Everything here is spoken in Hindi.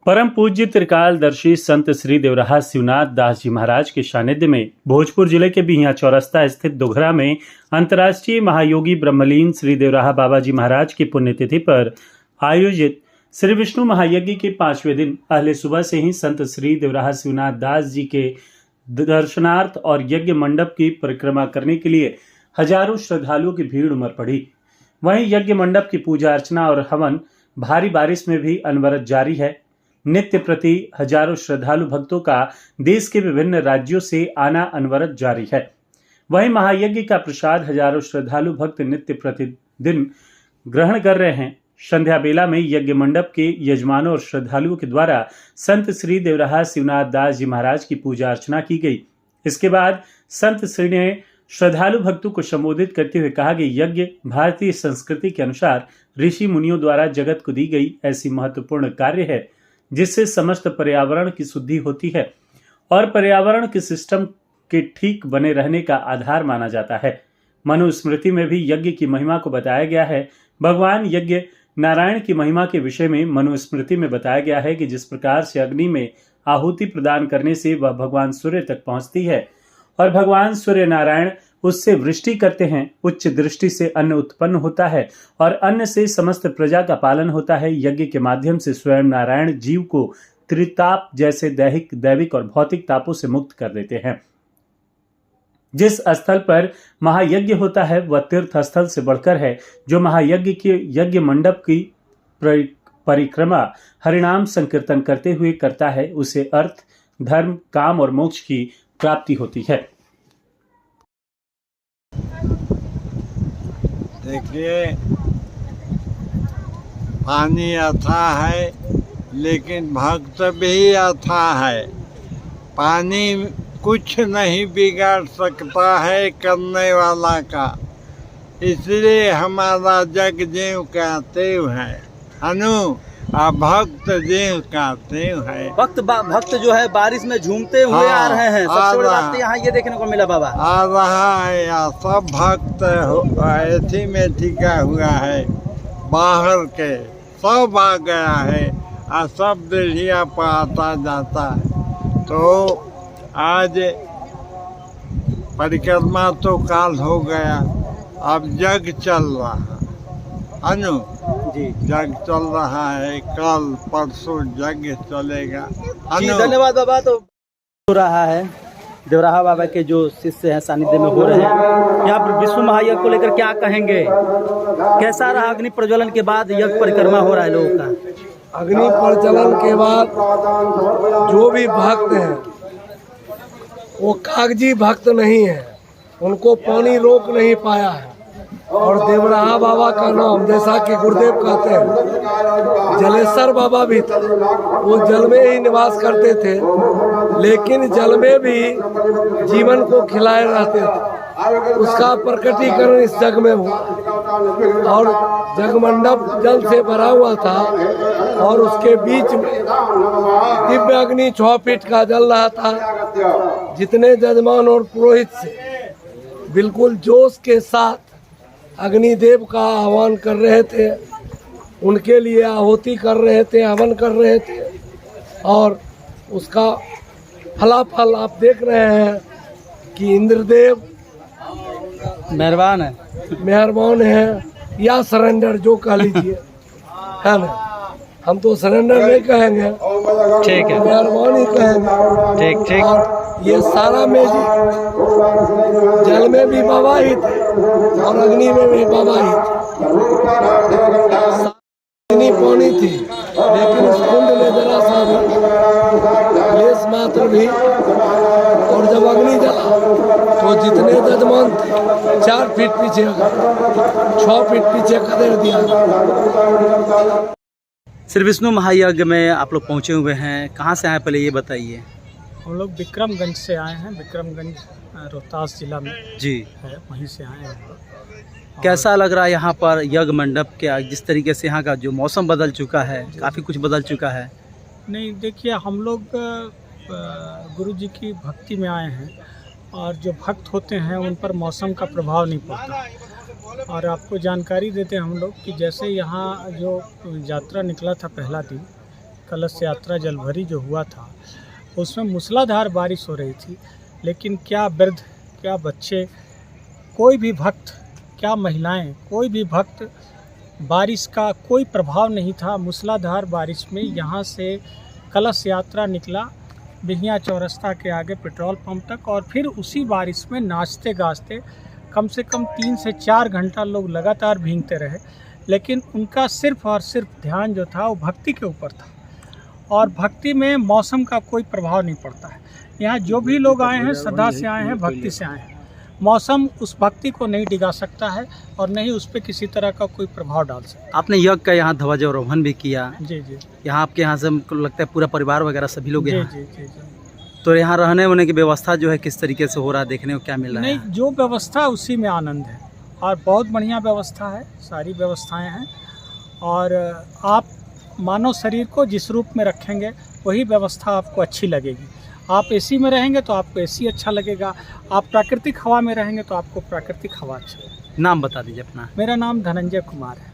परम पूज्य त्रिकालदर्शी संत श्री देवराहा शिवनाथ दास जी महाराज के सानिध्य में भोजपुर जिले के बिहिया चौरस्ता स्थित दोघरा में अंतर्राष्ट्रीय महायोगी ब्रह्मलीन श्री देवराहा बाबा जी महाराज की पुण्यतिथि पर आयोजित श्री विष्णु महायज्ञ के 5वें दिन पहले सुबह से ही संत श्री देवराहा शिवनाथ दास जी के दर्शनार्थ और यज्ञ मंडप की परिक्रमा करने के लिए हजारों श्रद्धालुओं की भीड़ उमड़ पड़ी। वहीं यज्ञ मंडप की पूजा अर्चना और हवन भारी बारिश में भी अनवरत जारी है। नित्य प्रति हजारों श्रद्धालु भक्तों का देश के विभिन्न राज्यों से आना अनवरत जारी है। वहीं महायज्ञ का प्रसाद हजारों श्रद्धालु भक्त नित्य प्रतिदिन ग्रहण कर रहे हैं। संध्या बेला में यज्ञ मंडप के यजमानों और श्रद्धालुओं के द्वारा संत श्री देवराहा शिवनाथ दास जी महाराज की पूजा अर्चना की गई। इसके बाद संत श्री ने श्रद्धालु भक्तों को संबोधित करते हुए कहा कि यज्ञ भारतीय संस्कृति के अनुसार ऋषि मुनियों द्वारा जगत को दी गई ऐसी महत्वपूर्ण कार्य है जिससे समस्त पर्यावरण की शुद्धि होती है और पर्यावरण के सिस्टम के ठीक बने रहने का आधार माना जाता है। मनुस्मृति में भी यज्ञ की महिमा को बताया गया है। भगवान यज्ञ नारायण की महिमा के विषय में मनुस्मृति में बताया गया है कि जिस प्रकार से अग्नि में आहुति प्रदान करने से वह भगवान सूर्य तक पहुंचती है और भगवान सूर्य नारायण उससे वृष्टि करते हैं, उच्च दृष्टि से अन्न उत्पन्न होता है और अन्न से समस्त प्रजा का पालन होता है। यज्ञ के माध्यम से स्वयं नारायण जीव को त्रिताप जैसे दैविक और भौतिक तापों से मुक्त कर देते हैं। जिस स्थल पर महायज्ञ होता है वह तीर्थ स्थल से बढ़कर है। जो महायज्ञ की यज्ञ मंडप की परिक्रमा हरिनाम संकीर्तन करते हुए करता है उसे अर्थ, धर्म, काम और मोक्ष की प्राप्ति होती है। देखिए, पानी अथाह है लेकिन भक्त भी अथाह है। पानी कुछ नहीं बिगाड़ सकता है करने वाला का, इसलिए हमारा जग जीव का तेव है। अनु भक्त जीव का तेव है। भक्त जो है बारिश में झूमते हुए आ रहे हैं। सबसे बड़ी बात यहाँ ये देखने को मिला बाबा आ रहा है या सब भक्त ऐसी में टिका हुआ है। बाहर के सब आ गया है और सब दिलिया पर आता जाता है। तो आज परिक्रमा तो काल हो गया, अब जग चल रहा है। अनु जी, जग चल रहा है, कल परसों जग चलेगा। धन्यवाद बाबा। तो हो रहा है देवराहा बाबा के जो शिष्य हैं सानिध्य में हो रहे हैं। यहाँ पर विश्व महायज्ञ को लेकर क्या कहेंगे? कैसा रहा अग्नि प्रज्वलन के बाद यज्ञ परिक्रमा हो रहा है लोगों का? अग्नि प्रज्वलन के बाद जो भी भक्त हैं वो कागजी भक्त नहीं है, उनको पानी रोक नहीं पाया है। और देवराहा बाबा का नाम जैसा कि गुरुदेव कहते हैं, जलेश्वर बाबा भी थे, वो जल में ही निवास करते थे लेकिन जल में भी जीवन को खिलाए रहते थे। उसका प्रकटीकरण इस जग में हुआ और जगमंडप जल से भरा हुआ था और उसके बीच में दिव्य अग्नि 6 फीट का जल रहा था। जितने जजमान और पुरोहित से बिल्कुल जोश के साथ अग्निदेव का आह्वान कर रहे थे, उनके लिए आहुति कर रहे थे, हवन कर रहे थे और उसका फलाफल आप देख रहे हैं कि इंद्रदेव मेहरबान है या सरेंडर जो कह लीजिए, है ना। हम तो सरेंडर नहीं कहेंगे, ठीक है, मेहरबान ही कहेंगे। ठीक। और ये सारा मैजिक जल में भी बाबा ही थे और अग्नि में भी बाबा ही थे। अग्नि पानी थी लेकिन उस कुंड में जरा सा भी लेस मात्र भी, और जब अग्नि जला तो जितने जजमान थे 4 फीट पीछे, 6 फीट पीछे खदेड़ दिया। श्री विष्णु महायज्ञ में आप लोग पहुँचे हुए हैं, कहाँ से आए पहले ये बताइए? हम लोग विक्रमगंज से आए हैं। विक्रमगंज रोहतास जिला में जी है, वहीं से आए हैं हम लोग। कैसा लग रहा है यहाँ पर यज्ञ मंडप के? जिस तरीके से यहाँ का जो मौसम बदल चुका है, काफ़ी कुछ बदल चुका है। नहीं, देखिए, हम लोग गुरु जी की भक्ति में आए हैं और जो भक्त होते हैं उन पर मौसम का प्रभाव नहीं पड़ता। और आपको जानकारी देते हैं हम लोग कि जैसे यहाँ जो यात्रा निकला था पहला दिन, कलश यात्रा जलभरी जो हुआ था उसमें मूसलाधार बारिश हो रही थी, लेकिन क्या वृद्ध, क्या बच्चे, कोई भी भक्त, क्या महिलाएं, कोई भी भक्त, बारिश का कोई प्रभाव नहीं था। मूसलाधार बारिश में यहाँ से कलश यात्रा निकला बिहियाँ चौरस्ता के आगे पेट्रोल पंप तक, और फिर उसी बारिश में नाचते गाजते कम से कम 3 से 4 घंटा लोग लगातार भीगते रहे, लेकिन उनका सिर्फ और सिर्फ ध्यान जो था वो भक्ति के ऊपर था। और भक्ति में मौसम का कोई प्रभाव नहीं पड़ता है। यहाँ जो भी लोग आए हैं श्रद्धा से आए हैं, भक्ति से आए हैं। मौसम उस भक्ति को नहीं डिगा सकता है और नहीं उस पर किसी तरह का कोई प्रभाव डाल सकता। आपने यज्ञ का यहाँ ध्वजारोहण भी किया। जी जी। यहाँ आपके यहाँ से हमको लगता है पूरा परिवार वगैरह सभी लोग जी यहाँ। जी जी जी। तो यहाँ रहने होने की व्यवस्था जो है किस तरीके से हो रहा है, देखने को क्या मिल रहा है? नहीं, जो व्यवस्था उसी में आनंद है और बहुत बढ़िया व्यवस्था है, सारी व्यवस्थाएं हैं। और आप मानव शरीर को जिस रूप में रखेंगे वही व्यवस्था आपको अच्छी लगेगी। आप एसी में रहेंगे तो आपको एसी अच्छा लगेगा, आप प्राकृतिक हवा में रहेंगे तो आपको प्राकृतिक हवा अच्छा लगेगा। नाम बता दीजिए अपना। मेरा नाम धनंजय कुमार है।